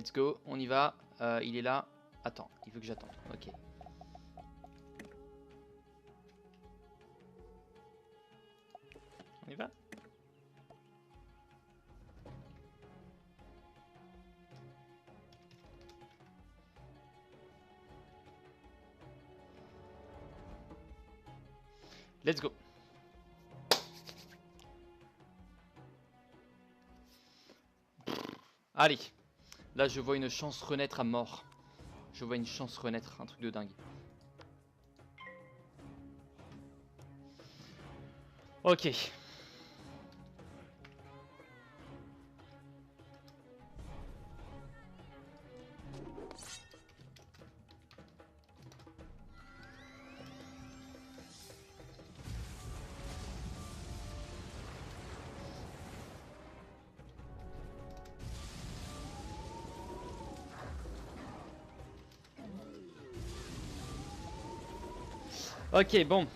Let's go, on y va. Il est là. Attends, il veut que j'attende. Ok. On y va. Let's go. Allez. Là, je vois une chance renaître à mort. Je vois une chance renaître. Un truc de dingue. Ok. Ok, bon.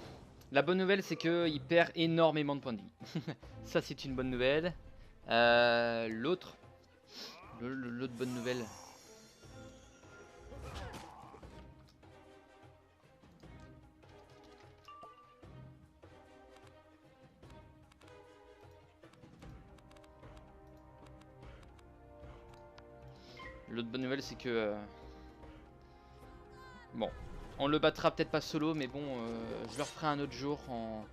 La bonne nouvelle, c'est qu'il perd énormément de points de vie. Ça, c'est une bonne nouvelle. L'autre bonne nouvelle. L'autre bonne nouvelle, c'est que... bon, on le battra peut-être pas solo, mais bon, je le referai un autre jour en...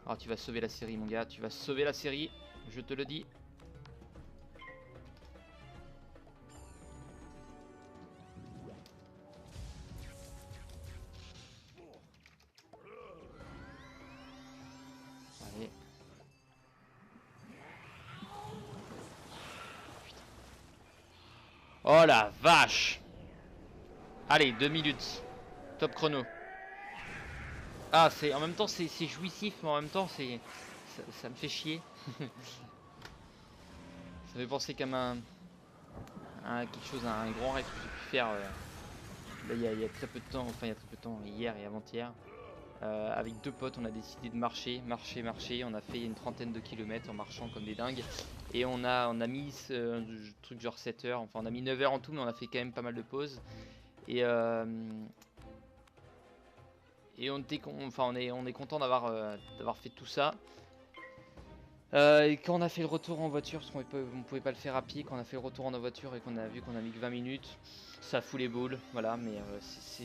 Ah, tu vas sauver la série, mon gars. Tu vas sauver la série, je te le dis. Allez. Putain. Oh la vache! Allez, 2 minutes. Top chrono. Ah, c'est en même temps c'est jouissif, mais en même temps c'est ça me fait chier. Ça fait penser comme à quelque chose, à un grand rêve que j'ai pu faire là, il y a très peu de temps, enfin il y a très peu de temps, hier et avant-hier. Avec deux potes, on a décidé de marcher. On a fait une trentaine de kilomètres en marchant comme des dingues. Et on a mis ce truc genre 7 heures, enfin on a mis 9 heures en tout, mais on a fait quand même pas mal de pauses. Et, on est content d'avoir fait tout ça. Et quand on a fait le retour en voiture, parce qu'on pouvait pas le faire à pied, quand on a fait le retour en voiture et qu'on a vu qu'on a mis que 20 minutes, ça fout les boules, voilà, mais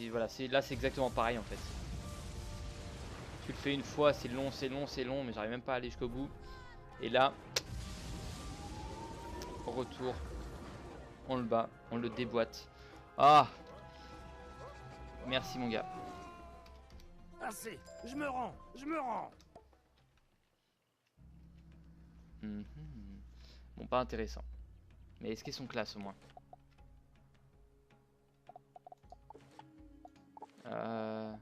voilà, là c'est exactement pareil en fait. Tu le fais une fois, c'est long, mais j'arrive même pas à aller jusqu'au bout. Et là, au retour, on le bat, on le déboîte. Ah, merci mon gars. Assez, je me rends. Mhm. Bon, pas intéressant. Mais est-ce qu'ils sont classe au moins? euh...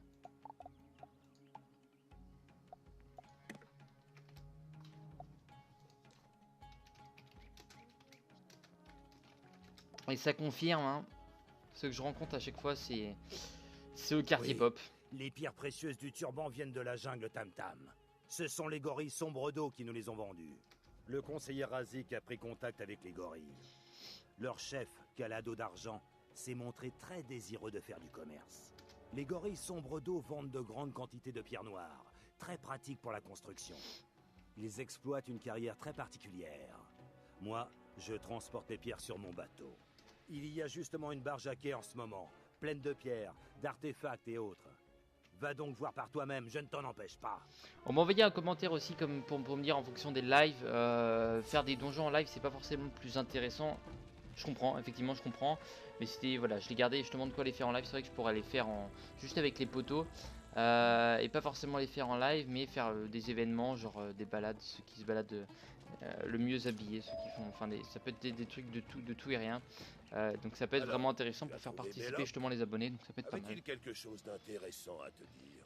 Et ça confirme, hein. Ce que je rencontre à chaque fois, c'est au quartier Oui, pop. les pierres précieuses du turban viennent de la jungle Tam Tam. Ce sont les gorilles sombres d'eau qui nous les ont vendues. Le conseiller Razik a pris contact avec les gorilles. Leur chef, Calado d'Argent, s'est montré très désireux de faire du commerce. Les gorilles sombres d'eau vendent de grandes quantités de pierres noires, très pratiques pour la construction. Ils exploitent une carrière très particulière. Moi, je transporte les pierres sur mon bateau. Il y a justement une barge à quai en ce moment, pleine de pierres, d'artefacts et autres. Va donc voir par toi-même, je ne t'en empêche pas. On m'a envoyé un commentaire aussi comme pour me dire en fonction des lives, faire des donjons en live c'est pas forcément le plus intéressant. Je comprends, effectivement je comprends. Mais c'était, voilà, je l'ai gardé et je te demande quoi les faire en live. C'est vrai que je pourrais les faire juste avec les poteaux. Et pas forcément les faire en live, mais faire des événements, genre des balades, ceux qui se baladent le mieux habillés, ceux qui font, enfin ça peut être des trucs de tout et rien. Donc ça peut être vraiment intéressant pour faire participer justement les abonnés, donc ça peut être pas mal. Avait-il quelque chose d'intéressant à te dire?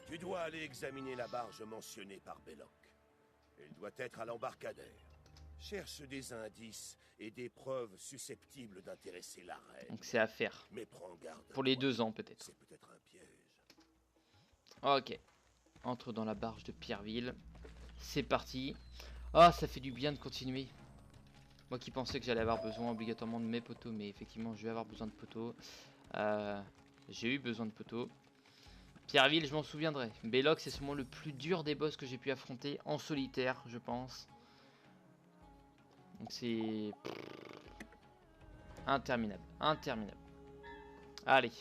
Tu dois aller examiner la barge mentionnée par Belloc. Elle doit être à l'embarcadère. Cherche des indices et des preuves susceptibles d'intéresser la reine. Donc c'est à faire. Mais prends garde. Pour les 2 ans peut-être. C'est peut-être un piège. Ok. Entre dans la barge de Pierreville. C'est parti. Ah, ça fait du bien de continuer. Moi qui pensais que j'allais avoir besoin obligatoirement de mes poteaux, mais effectivement je vais avoir besoin de poteaux. J'ai eu besoin de poteaux. Pierreville, je m'en souviendrai. Belloc, c'est sûrement le plus dur des boss que j'ai pu affronter en solitaire, je pense. Donc c'est interminable, interminable. Allez,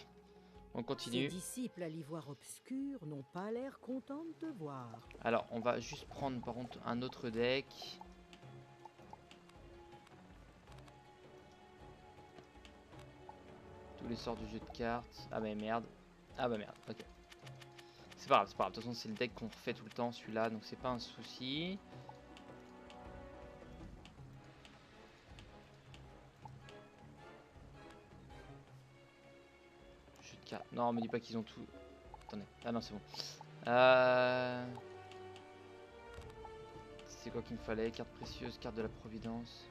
on Ces continue. disciples à l'ivoire obscur n'ont pas l'air contents de te voir. Alors, on va juste prendre par contre un autre deck. Tous les sorts du jeu de cartes. Ah bah merde. Ah bah merde, ok. C'est pas grave, c'est pas grave. De toute façon, c'est le deck qu'on refait tout le temps, celui-là, donc c'est pas un souci. Jeu de cartes. Non, me dis pas qu'ils ont tout. Attendez. Ah non, c'est bon. C'est quoi qu'il me fallait? Carte précieuse, carte de la Providence.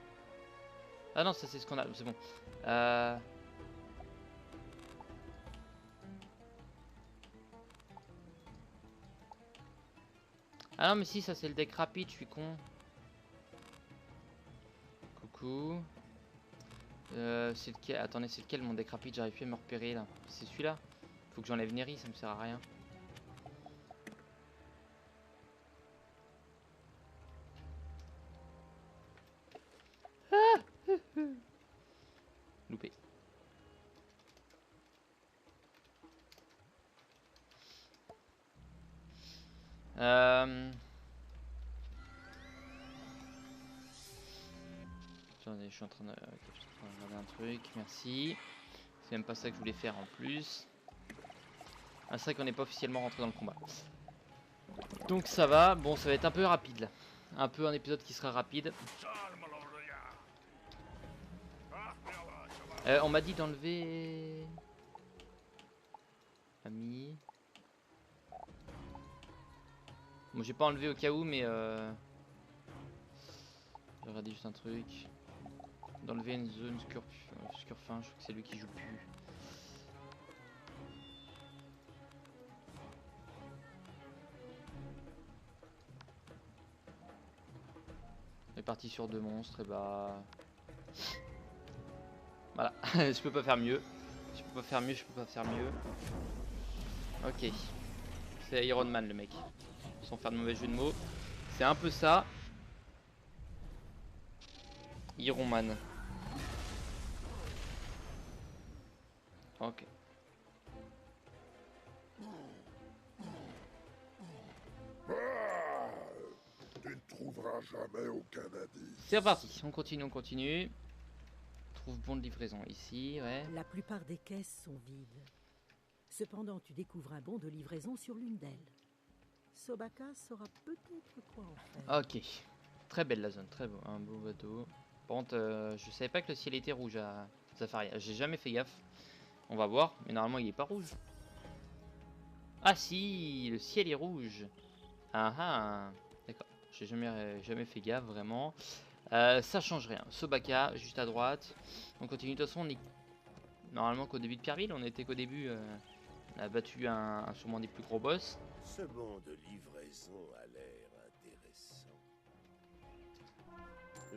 Ah non, ça c'est ce qu'on a, c'est bon. Ah non mais si, ça c'est le deck rapide, je suis con. Coucou. C'est lequel? Attendez, c'est lequel mon deck rapide? J'arrive plus à me repérer là. C'est celui-là. Faut que j'enlève Neri, ça me sert à rien. Loupé. Attendez, je suis en train de regarder un truc, merci. C'est même pas ça que je voulais faire en plus. Ah, c'est vrai qu'on n'est pas officiellement rentré dans le combat. Donc ça va, bon ça va être un peu rapide là. Un peu un épisode qui sera rapide. On m'a dit d'enlever... Ami... Bon j'ai pas enlevé au cas où mais j'ai regardé juste un truc. D'enlever une zone Scurfin, je crois que c'est lui qui joue plus. On est parti sur 2 monstres, et bah... Voilà, je peux pas faire mieux. Je peux pas faire mieux, je peux pas faire mieux. Ok. C'est Iron Man le mec. Sans faire de mauvais jeu de mots. C'est un peu ça. Iron Man. Ok. Tu ne trouveras jamais aucun indice. C'est reparti, on continue, on continue. Trouve bon de livraison ici, ouais. La plupart des caisses sont vides. Cependant, tu découvres un bon de livraison sur l'une d'elles. Sobaka saura peut-être quoi en faire. Ok. Très belle la zone, très beau. Un beau bateau. Par contre, je savais pas que le ciel était rouge à Zafaria. J'ai jamais fait gaffe. On va voir, mais normalement il est pas rouge. Ah si, le ciel est rouge. Ah ah. D'accord. J'ai jamais fait gaffe vraiment. Ça change rien. Sobaka, juste à droite. On continue. De toute façon, on est normalement qu'au début de Pierreville. On était qu'au début. On a battu un sûrement des plus gros boss. Ce bon de livraison a l'air intéressant.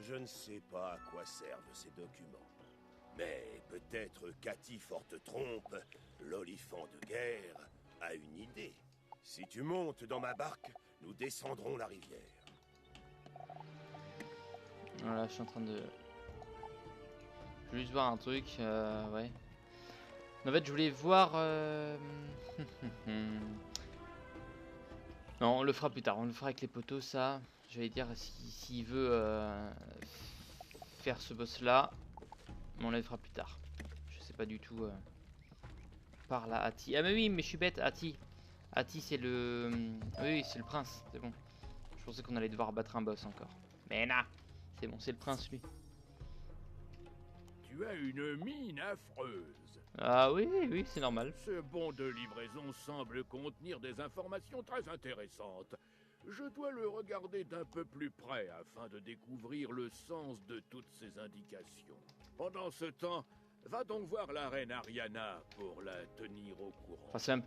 Je ne sais pas à quoi servent ces documents. Mais peut-être Cathy Forte-Trompe, l'olifant de guerre, a une idée. Si tu montes dans ma barque, nous descendrons la rivière. Voilà, je suis en train de... Je veux juste voir un truc, ouais. En fait, je voulais voir... Non, on le fera plus tard, on le fera avec les poteaux, ça. J'allais dire, s'il veut faire ce boss-là, on le fera plus tard. Je sais pas du tout... Par là, Ati. Ah mais oui, mais je suis bête, Ati. Ati, c'est le... Oui, c'est le prince, c'est bon. Je pensais qu'on allait devoir battre un boss encore. Mais non, c'est bon, c'est le prince, lui. Tu as une mine affreuse. Ah oui, oui, c'est normal. Ce bon de livraison semble contenir des informations très intéressantes. Je dois le regarder d'un peu plus près afin de découvrir le sens de toutes ces indications. Pendant ce temps, Va donc voir la reine Ariana pour la tenir au courant. Enfin, c'est même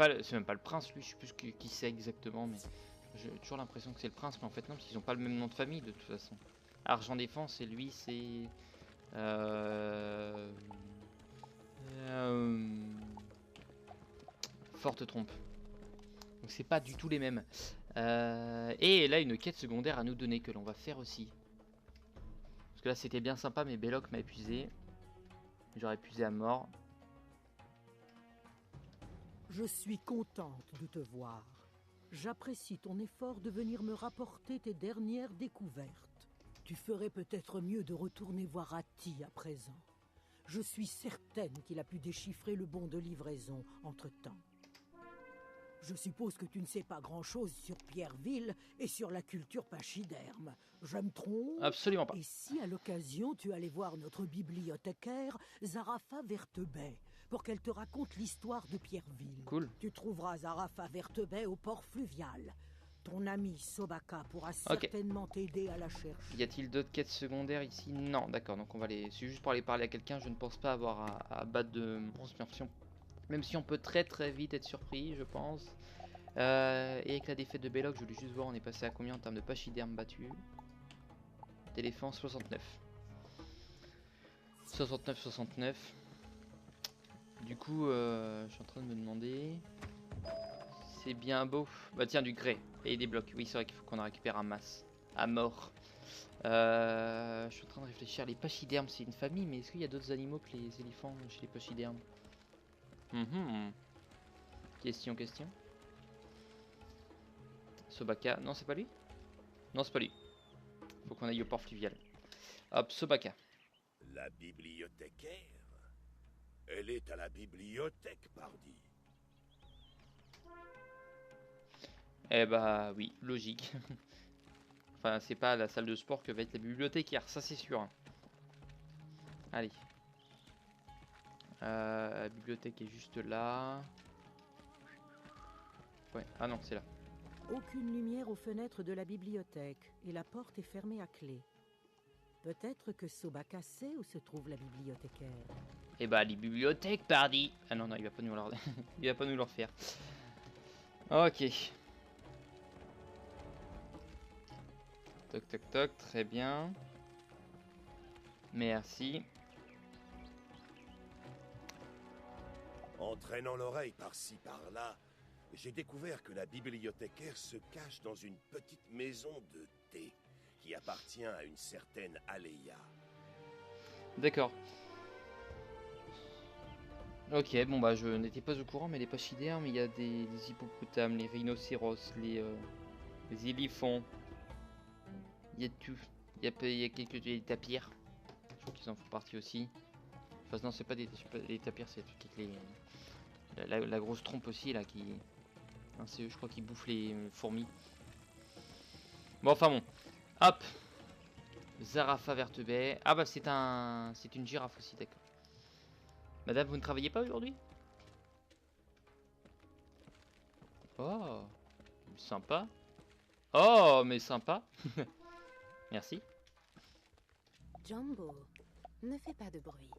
pas le prince, lui, je sais plus qui c'est exactement, mais j'ai toujours l'impression que c'est le prince, mais en fait non, parce qu'ils ont pas le même nom de famille de toute façon. Argent Défense et lui c'est... Forte Trompe. Donc c'est pas du tout les mêmes. Et là une quête secondaire à nous donner que l'on va faire aussi. Parce que là c'était bien sympa mais Belloc m'a épuisé. J'aurais épuisé à mort. Je suis contente de te voir. J'apprécie ton effort de venir me rapporter tes dernières découvertes. Tu ferais peut-être mieux de retourner voir Ati à présent. Je suis certaine qu'il a pu déchiffrer le bon de livraison entre-temps. Je suppose que tu ne sais pas grand-chose sur Pierreville et sur la culture pachyderme. Je me trompe? Absolument pas. Et si à l'occasion tu allais voir notre bibliothécaire, Zarafa Vertebet, pour qu'elle te raconte l'histoire de Pierreville. Cool. Tu trouveras Zarafa Vertebet au port fluvial. Ton ami Sobaka pourra certainement t'aider à la chercher. Y a-t-il d'autres quêtes secondaires ici? Non, d'accord, donc on va les... C'est juste pour aller parler à quelqu'un, je ne pense pas avoir à battre de bronze, même si on peut très vite être surpris, je pense. Et avec la défaite de Belloc, je voulais juste voir, on est passé à combien en termes de pachyderme battu? Téléphone 69. 69. Du coup, je suis en train de me demander... C'est bien beau. Bah tiens, du grès et des blocs. Oui, c'est vrai qu'il faut qu'on en récupère un masse. À mort. Je suis en train de réfléchir. Les pachydermes, c'est une famille, mais est-ce qu'il y a d'autres animaux que les éléphants chez les pachydermes? Question. Sobaka. Non, c'est pas lui? Non, c'est pas lui. Faut qu'on aille au port fluvial. Hop, Sobaka. La bibliothécaire? Elle est à la bibliothèque, pardi. Eh bah oui, logique. Enfin, c'est pas à la salle de sport que va être la bibliothécaire, ça c'est sûr. Allez. La bibliothèque est juste là. Ouais, ah non, c'est là. Aucune lumière aux fenêtres de la bibliothèque et la porte est fermée à clé. Peut-être que Sobaka sait où se trouve la bibliothécaire. Eh bah les bibliothèques, pardi. Ah non, il va pas nous leur... il va pas nous le refaire. Ok. Toc, très bien. Merci. En traînant l'oreille par-ci par-là, j'ai découvert que la bibliothécaire se cache dans une petite maison de thé qui appartient à une certaine Aleia. D'accord. Ok, bon bah je n'étais pas au courant, mais les pachydermes, il y a des hippopotames, les rhinocéros, les éléphants. Il y a tout. Il y a quelques tapirs. Je crois qu'ils en font partie aussi. Enfin non, c'est pas des tapirs, c'est des trucs avec la grosse trompe aussi là qui... Non, c'est eux, je crois qu'ils bouffent les fourmis. Bon, enfin bon. Hop. Zarafa Vertebet. Ah bah c'est une girafe aussi, d'accord. Madame, vous ne travaillez pas aujourd'hui? Oh, sympa. Oh, mais sympa. Merci. Jumbo, ne fais pas de bruit.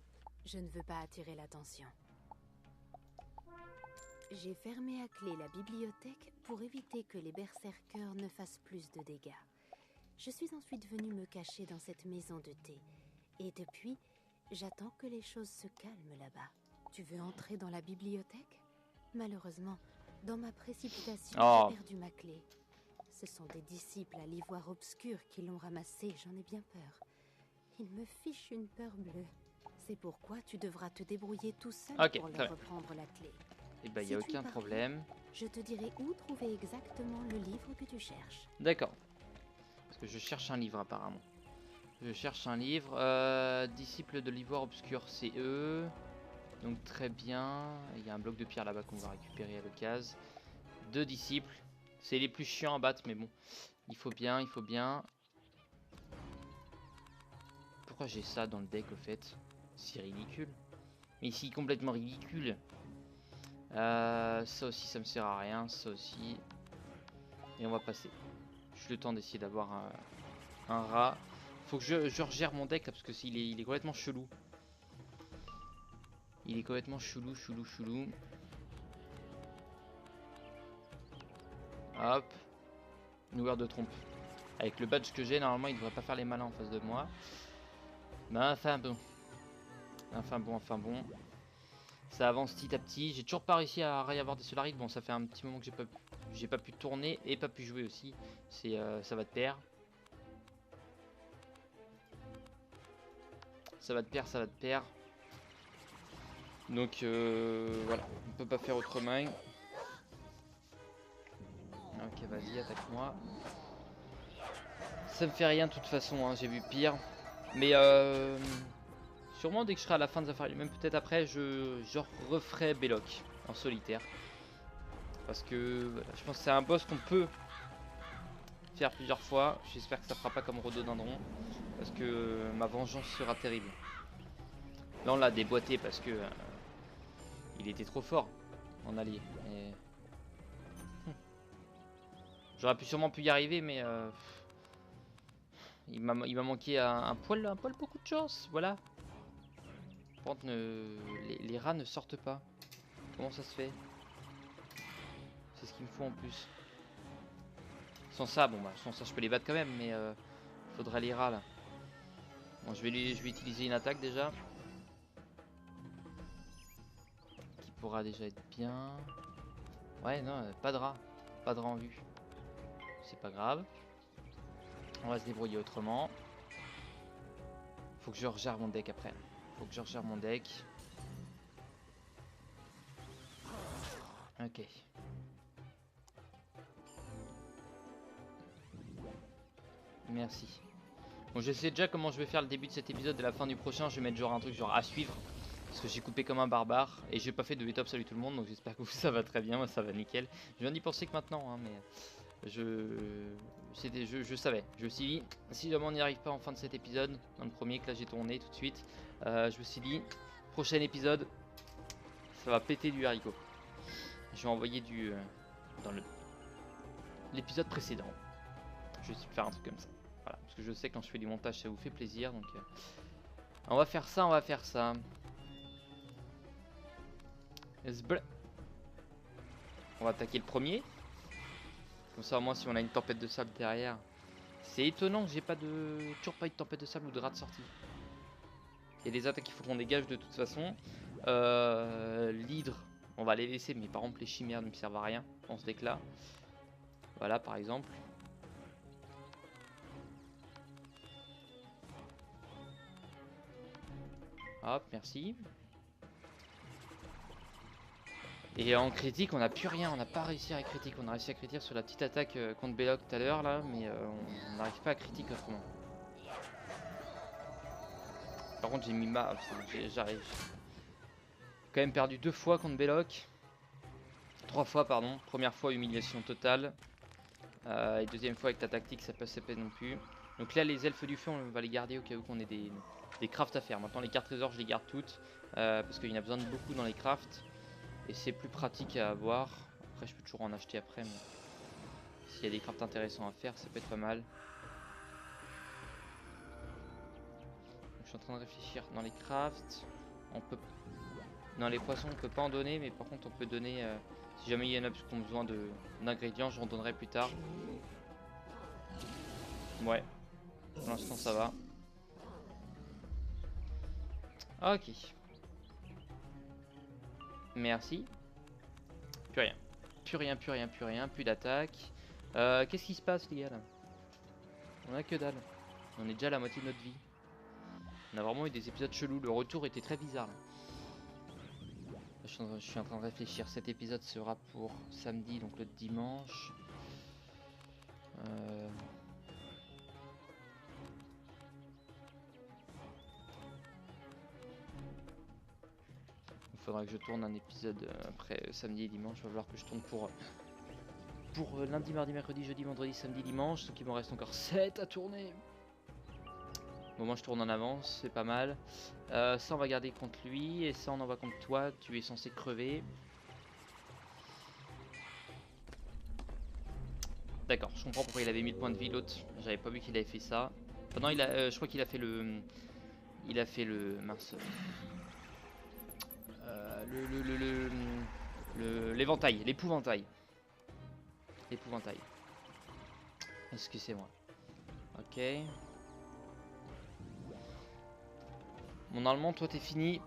Je ne veux pas attirer l'attention. J'ai fermé à clé la bibliothèque pour éviter que les berserkers ne fassent plus de dégâts. Je suis ensuite venue me cacher dans cette maison de thé. Et depuis, j'attends que les choses se calment là-bas. Tu veux entrer dans la bibliothèque? Malheureusement, dans ma précipitation, j'ai perdu ma clé. Ce sont des disciples à l'ivoire obscur qui l'ont ramassée, j'en ai bien peur. Ils me fichent une peur bleue. C'est pourquoi tu devras te débrouiller tout seul pour leur reprendre la clé. Et bah, y a aucun problème. Je te dirai où trouver exactement le livre que tu cherches. D'accord. Parce que je cherche un livre apparemment. Je cherche un livre. Disciples de l'ivoire obscur, c'est eux. Donc très bien. Il y a un bloc de pierre là-bas qu'on va récupérer à l'occasion. 2 disciples. C'est les plus chiants à battre, mais bon. Il faut bien. Pourquoi j'ai ça dans le deck au fait? C'est ridicule. Mais ici, complètement ridicule. Ça aussi, ça me sert à rien. Ça aussi. Et on va passer. Juste le temps d'essayer d'avoir un rat. Faut que je regère mon deck là, parce que il est complètement chelou. Il est complètement chelou, chelou, chelou. Hop. Noueur de trompe. Avec le badge que j'ai, normalement, il devrait pas faire les malins en face de moi. Mais enfin bon. Enfin bon. Ça avance petit à petit. J'ai toujours pas réussi à réavoir des solarites. Bon, ça fait un petit moment que j'ai pas pu tourner et pas pu jouer aussi. C'est ça va de pair. Ça va de pair, ça va de pair. Donc voilà, on peut pas faire autrement. Ok, vas-y, attaque-moi. Ça me fait rien de toute façon, hein, j'ai vu pire. Mais sûrement dès que je serai à la fin de Zafari, même peut-être après, je referai Belloc en solitaire. Parce que voilà, je pense que c'est un boss qu'on peut faire plusieurs fois. J'espère que ça fera pas comme Rhododendron. Parce que ma vengeance sera terrible. Là on l'a déboîté parce que il était trop fort en allié. Et... J'aurais pu sûrement pu y arriver, mais il m'a manqué un poil beaucoup de chance. Voilà. Par contre, les rats ne sortent pas. Comment ça se fait? C'est ce qu'il me faut en plus. Sans ça, bon bah sans ça je peux les battre quand même, mais faudrait les rats là. Bon, je vais utiliser une attaque déjà. Qui pourra déjà être bien. Ouais, non, pas de rat. Pas de rat en vue. C'est pas grave. On va se débrouiller autrement. Faut que je regère mon deck après. Faut que je regère mon deck. Ok. Merci. Bon, je sais déjà comment je vais faire le début de cet épisode et la fin du prochain. Je vais mettre genre un truc genre à suivre. Parce que j'ai coupé comme un barbare. Et j'ai pas fait de top salut tout le monde. Donc j'espère que vous ça va très bien. Moi ça va nickel. Je viens d'y penser que maintenant. Hein, mais je savais. Je me suis dit, si jamais on n'y arrive pas en fin de cet épisode, dans le premier que là j'ai tourné tout de suite, je me suis dit, prochain épisode, ça va péter du haricot. Je vais envoyer du dans l'épisode précédent. Je vais essayer de faire un truc comme ça. Voilà, parce que je sais que quand je fais du montage ça vous fait plaisir. Donc on va faire ça, on va faire ça. On va attaquer le premier. Comme ça au moins si on a une tempête de sable derrière. C'est étonnant que j'ai toujours pas eu de tempête de sable ou de rat de sortie. Il y a des attaques qu'il faut qu'on dégage de toute façon. L'hydre, on va les laisser, mais par exemple les chimères ne me servent à rien dans ce deck là. Voilà par exemple. Hop, merci. Et en critique, on n'a plus rien, on n'a pas réussi à critique. On a réussi à critique sur la petite attaque contre Belloc tout à l'heure là, mais on n'arrive pas à critique autrement. Par contre, j'ai mis j'arrive. Quand même perdu 2 fois contre Belloc. 3 fois, pardon. Première fois, humiliation totale. Et deuxième fois avec ta tactique, ça passe pas non plus. Donc là, les elfes du feu, on va les garder au cas où qu'on ait des crafts à faire. Maintenant, les cartes trésors, je les garde toutes. Parce qu'il y en a besoin de beaucoup dans les crafts. Et c'est plus pratique à avoir. Après je peux toujours en acheter après, mais s'il y a des crafts intéressants à faire ça peut être pas mal. Donc, je suis en train de réfléchir dans les crafts. On peut... Dans les poissons on peut pas en donner, mais par contre on peut donner si jamais il y en a qui ont besoin d'ingrédients, j'en donnerai plus tard. Ouais, pour l'instant ça va. Ok. Merci. Plus rien. Plus rien, plus rien, plus rien. Plus d'attaque. Qu'est-ce qui se passe les gars là? On a que dalle. On est déjà à la moitié de notre vie. On a vraiment eu des épisodes chelous. Le retour était très bizarre là. Je suis en train de réfléchir. Cet épisode sera pour samedi, donc le dimanche. Il faudra que je tourne un épisode après samedi et dimanche. Il va falloir que je tourne pour lundi, mardi, mercredi, jeudi, vendredi, samedi, dimanche. Donc il m'en reste encore 7 à tourner. Bon, moi je tourne en avance, c'est pas mal. Ça on va garder contre lui. Et ça on envoie contre toi. Tu es censé crever. D'accord, je comprends pourquoi il avait 1000 points de vie l'autre. J'avais pas vu qu'il avait fait ça. Enfin, non, je crois qu'il a fait le... Il a fait le... Mince. l'éventail, l'épouvantail. L'épouvantail. Excusez-moi. Ok. Bon, normalement, toi, t'es fini.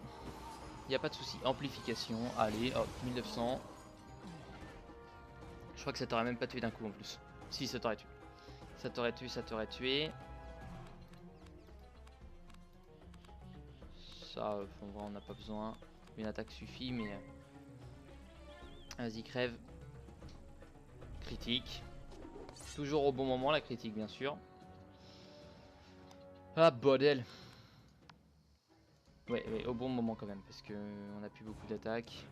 Y a pas de souci. Amplification. Allez, hop, 1900. Je crois que ça t'aurait même pas tué d'un coup en plus. Si, ça t'aurait tué. Ça t'aurait tué, ça t'aurait tué. Ça, en vrai, on n'a pas besoin. Une attaque suffit, mais... Vas-y, crève. Critique. Toujours au bon moment, la critique, bien sûr. Ah, bordel. Ouais, au bon moment quand même, parce que on a plus beaucoup d'attaques.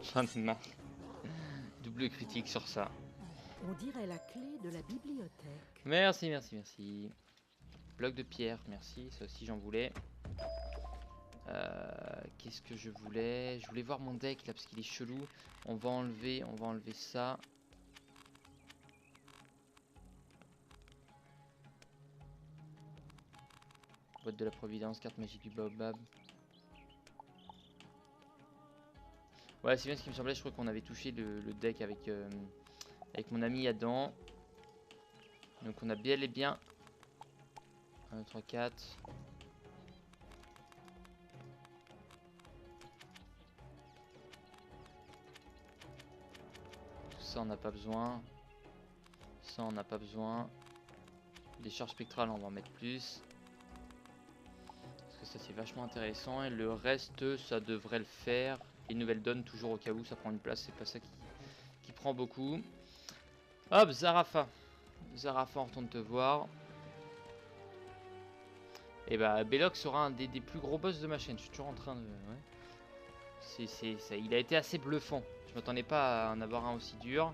J'en ai marre. Double critique sur ça. On dirait la clé de la bibliothèque. Merci, merci, merci. Bloc de pierre, merci. Ça aussi, j'en voulais. Qu'est-ce que je voulais? Je voulais voir mon deck là, parce qu'il est chelou. On va enlever ça. Boîte de la Providence, carte magique du Baobab. Ouais, c'est bien ce qui me semblait. Je crois qu'on avait touché le deck avec mon ami Adam. Donc on a bien et bien 1, 2, 3, 4. Tout ça on n'a pas besoin. Ça on n'a pas besoin. Les charges spectrales on va en mettre plus. Parce que ça c'est vachement intéressant. Et le reste ça devrait le faire. Les nouvelles donnes toujours au cas où ça prend une place. C'est pas ça qui prend beaucoup. Hop, Zarafa. Zarafa, on retourne te voir. Et bah Belloc sera un des plus gros boss de ma chaîne. Je suis toujours en train de... Ouais. Ça, il a été assez bluffant. Je m'attendais pas à en avoir un aussi dur.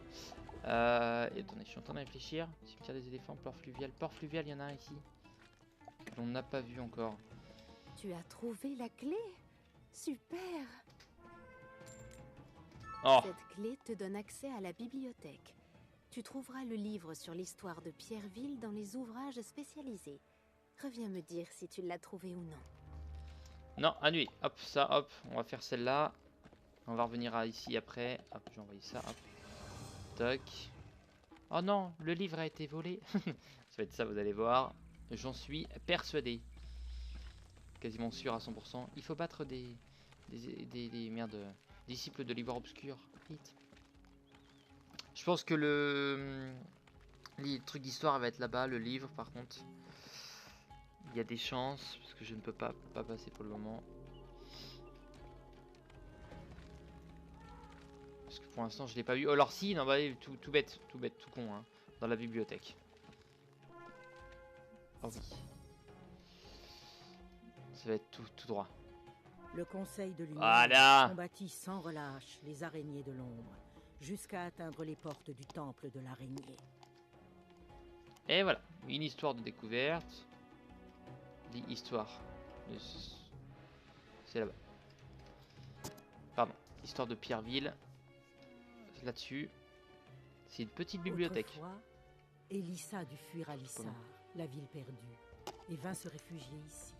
Et attendez, je suis en train de réfléchir. Cimetière des éléphants, port fluvial. Port fluvial, il y en a un ici. On n'a pas vu encore. Tu as trouvé la clé? Super! Oh! Cette clé te donne accès à la bibliothèque. Tu trouveras le livre sur l'histoire de Pierreville dans les ouvrages spécialisés. Reviens me dire si tu l'as trouvé ou non. Non, annulé. Hop, ça, hop. On va faire celle-là. On va revenir à ici après. Hop, j'ai envoyé ça. Hop. Toc. Oh non, le livre a été volé. Ça va être ça, vous allez voir. J'en suis persuadé. Quasiment sûr à 100%. Il faut battre des merdes, disciples de l'Ivoire obscur. Vite. Je pense que le truc d'histoire va être là-bas. Le livre, par contre, il y a des chances. Parce que je ne peux pas passer pour le moment. Parce que pour l'instant, je l'ai pas vu. Oh, alors si, non, bah, tout bête, tout con, hein, dans la bibliothèque. Oh oui. Ça va être tout droit. Le Conseil de l'Union Voilà. combattit sans relâche les araignées de l'ombre, jusqu'à atteindre les portes du temple de l'araignée. Et voilà, une histoire de découverte. L'histoire. C'est là-bas. Pardon, histoire de Pierreville. Là-dessus. C'est une petite bibliothèque. Autrefois, Elissa dut fuir Alissar, la ville perdue, et vint se réfugier ici.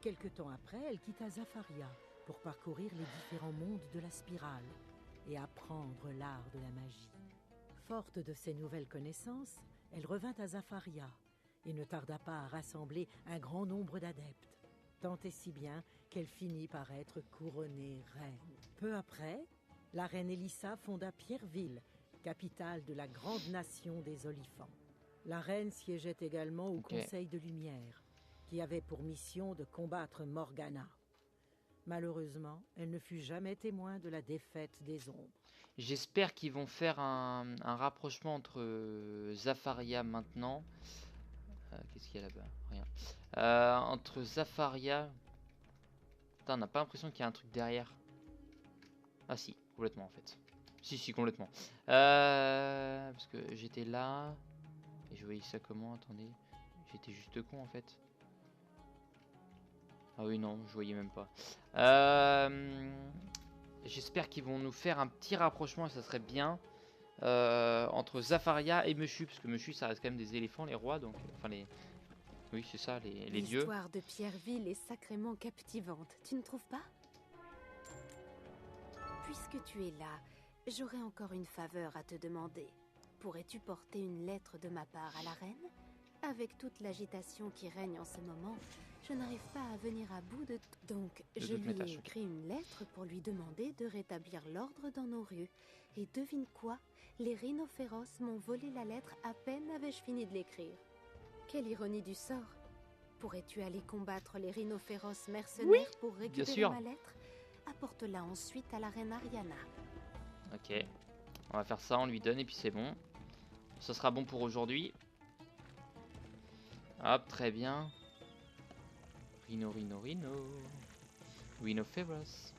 Quelque temps après, elle quitta Zafaria pour parcourir les différents mondes de la spirale et apprendre l'art de la magie. Forte de ces nouvelles connaissances, elle revint à Zafaria et ne tarda pas à rassembler un grand nombre d'adeptes, tant et si bien qu'elle finit par être couronnée reine. Peu après, la reine Elissa fonda Pierreville, capitale de la grande nation des Olifants. La reine siégeait également au Conseil de Lumière, qui avait pour mission de combattre Morgana. Malheureusement, elle ne fut jamais témoin de la défaite des ombres. J'espère qu'ils vont faire un rapprochement entre Zafaria maintenant. Qu'est-ce qu'il y a là-bas? Rien. Entre Zafaria... Putain, on n'a pas l'impression qu'il y a un truc derrière. Ah si, complètement en fait. Si, complètement. Parce que j'étais là... Et je voyais ça comment? Attendez. J'étais juste con en fait. Ah oui, non, je voyais même pas. J'espère qu'ils vont nous faire un petit rapprochement, et ça serait bien, entre Zafaria et Mushu, parce que Mushu, ça reste quand même des éléphants, les rois, donc, enfin Oui, c'est ça, les dieux. L'histoire de Pierreville est sacrément captivante, tu ne trouves pas? Puisque tu es là, j'aurais encore une faveur à te demander. Pourrais-tu porter une lettre de ma part à la reine? Avec toute l'agitation qui règne en ce moment, je n'arrive pas à venir à bout de... Donc, je toutes mes lui ai tâches, ok. écrit une lettre pour lui demander de rétablir l'ordre dans nos rues. Et devine quoi? Les rhinocéros m'ont volé la lettre à peine avais-je fini de l'écrire. Quelle ironie du sort! Pourrais-tu aller combattre les rhinocéros mercenaires pour récupérer sûr. ma lettre? Apporte-la ensuite à la reine Ariana. Ok. On va faire ça, on lui donne et puis c'est bon. Ça sera bon pour aujourd'hui. Hop, très bien. Rhino. Rhinophéros.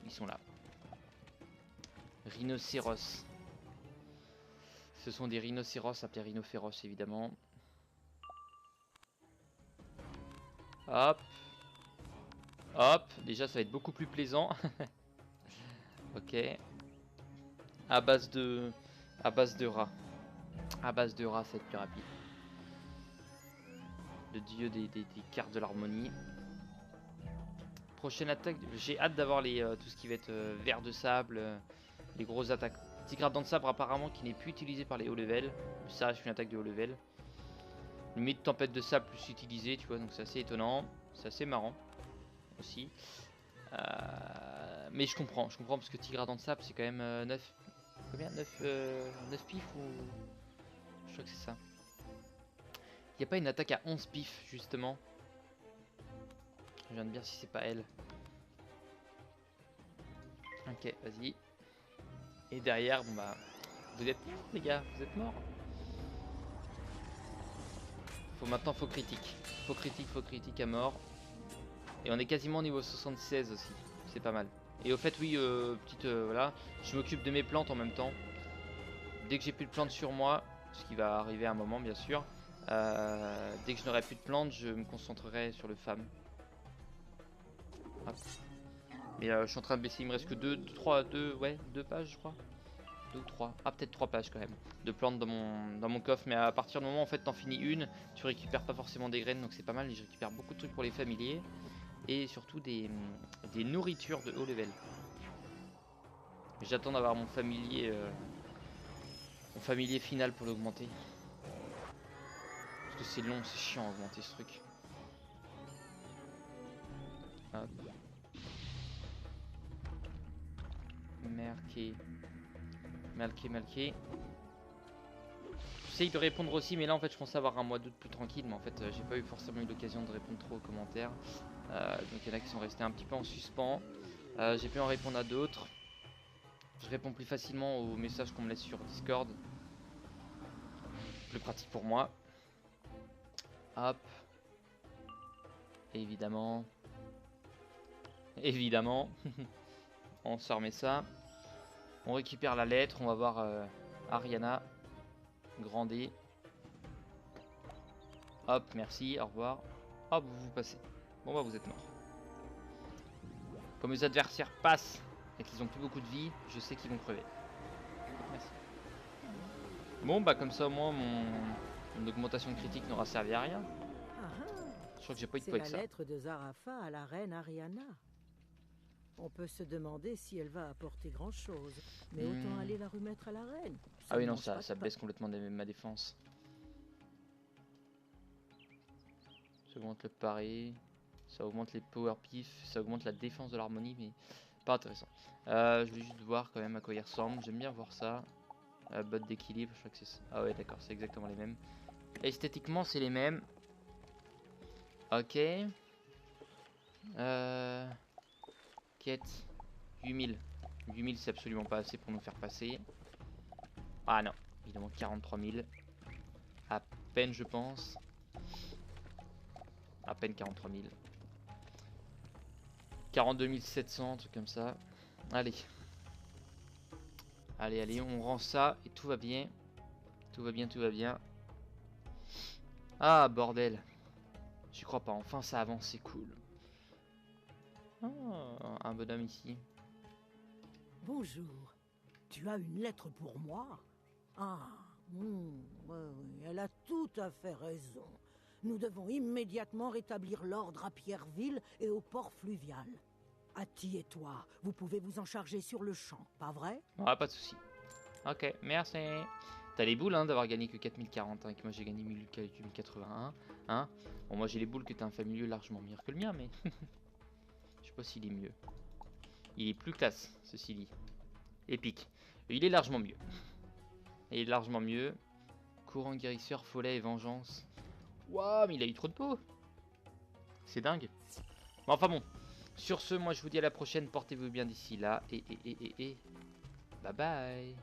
Ils sont là. Rhinocéros. Ce sont des rhinocéros appelés rhinophéros évidemment. Hop. Hop. Déjà ça va être beaucoup plus plaisant. Ok. À base de rats. À base de rats, ça va être plus rapide. Le dieu des cartes de l'harmonie. Prochaine attaque. J'ai hâte d'avoir tout ce qui va être verre de sable. Les grosses attaques. Tigre dent de sabre apparemment qui n'est plus utilisé par les hauts level. Ça reste une attaque de haut level. Limite tempête de sable plus utilisée, tu vois. Donc c'est assez étonnant. C'est assez marrant. Aussi. Mais je comprends parce que tigre dent de sable c'est quand même 9. Combien 9 pifs ou... Je crois que c'est ça. Il n'y a pas une attaque à 11 pifs justement. Je viens de dire si c'est pas elle. Ok, vas-y. Et derrière, bon bah... Vous êtes morts les gars, vous êtes morts. Maintenant faut critique. Faut critique à mort. Et on est quasiment au niveau 76 aussi. C'est pas mal. Et au fait oui, voilà. Je m'occupe de mes plantes en même temps. Dès que j'ai plus de plantes sur moi, ce qui va arriver à un moment bien sûr. Dès que je n'aurai plus de plantes, je me concentrerai sur le femme. Hop. Mais je suis en train de baisser, il me reste que 2 pages je crois. 2 ou 3. Ah peut-être 3 pages quand même. De plantes dans mon coffre. Mais à partir du moment où en fait t'en finis une, tu récupères pas forcément des graines. Donc c'est pas mal. Et je récupère beaucoup de trucs pour les familiers. Et surtout des nourritures de haut level. J'attends d'avoir mon familier final pour l'augmenter. Parce que c'est long, c'est chiant à augmenter ce truc. Hop. Malké. J'essaye de répondre aussi, mais là en fait je pensais avoir un mois d'août plus tranquille, mais en fait j'ai pas eu forcément eu l'occasion de répondre trop aux commentaires. Donc il y en a qui sont restés un petit peu en suspens. J'ai pu en répondre à d'autres. Je réponds plus facilement aux messages qu'on me laisse sur Discord. Plus pratique pour moi. Hop. Évidemment. On se remet ça. On récupère la lettre. On va voir Ariana. Grandet. Hop, merci, au revoir. Hop, vous passez. Bon bah vous êtes mort. Comme les adversaires passent et qu'ils ont plus beaucoup de vie, je sais qu'ils vont crever. Merci. Bon bah comme ça au moins mon augmentation de critique n'aura servi à rien. Je crois que j'ai pas eu de C'est poids la avec ça. lettre de Zarafa à la reine Ariana. On peut se demander si elle va apporter grand-chose, mais autant aller la remettre à la reine. Ah oui ne non, mange pas ça de baisse complètement ma défense. Ça augmente le paré, ça augmente les power pif, ça augmente la défense de l'harmonie, mais pas intéressant. Je vais juste voir quand même à quoi il ressemble. J'aime bien voir ça. Botte d'équilibre, je crois que c'est ça. Ah ouais d'accord, c'est exactement les mêmes. Esthétiquement c'est les mêmes. Ok. Quête 8000. 8000 c'est absolument pas assez pour nous faire passer. Ah non, évidemment 43 000. À peine je pense. À peine 43 000. 42 700, un truc comme ça. Allez. Allez, on rend ça et tout va bien. Tout va bien. Ah, bordel. J'y crois pas, enfin ça avance, c'est cool. Oh, un bonhomme ici. Bonjour. Tu as une lettre pour moi? Ah, oui, elle a tout tout à fait raison. Nous devons immédiatement rétablir l'ordre à Pierreville et au port fluvial. Hattie et toi, vous pouvez vous en charger sur le champ, pas vrai? Ah, pas de souci. Ok, merci. T'as les boules hein, d'avoir gagné que 4040, hein, et que moi j'ai gagné 1081. Hein. Bon, moi j'ai les boules que t'as un familier largement meilleur que le mien, mais je sais pas s'il est mieux. Il est plus classe, ceci dit. Épique. Il est largement mieux. Il est largement mieux. Courant guérisseur, follet et vengeance. Waouh, mais il a eu trop de peau. C'est dingue. Bon, enfin bon. Sur ce, moi je vous dis à la prochaine. Portez-vous bien d'ici là. Et bye bye.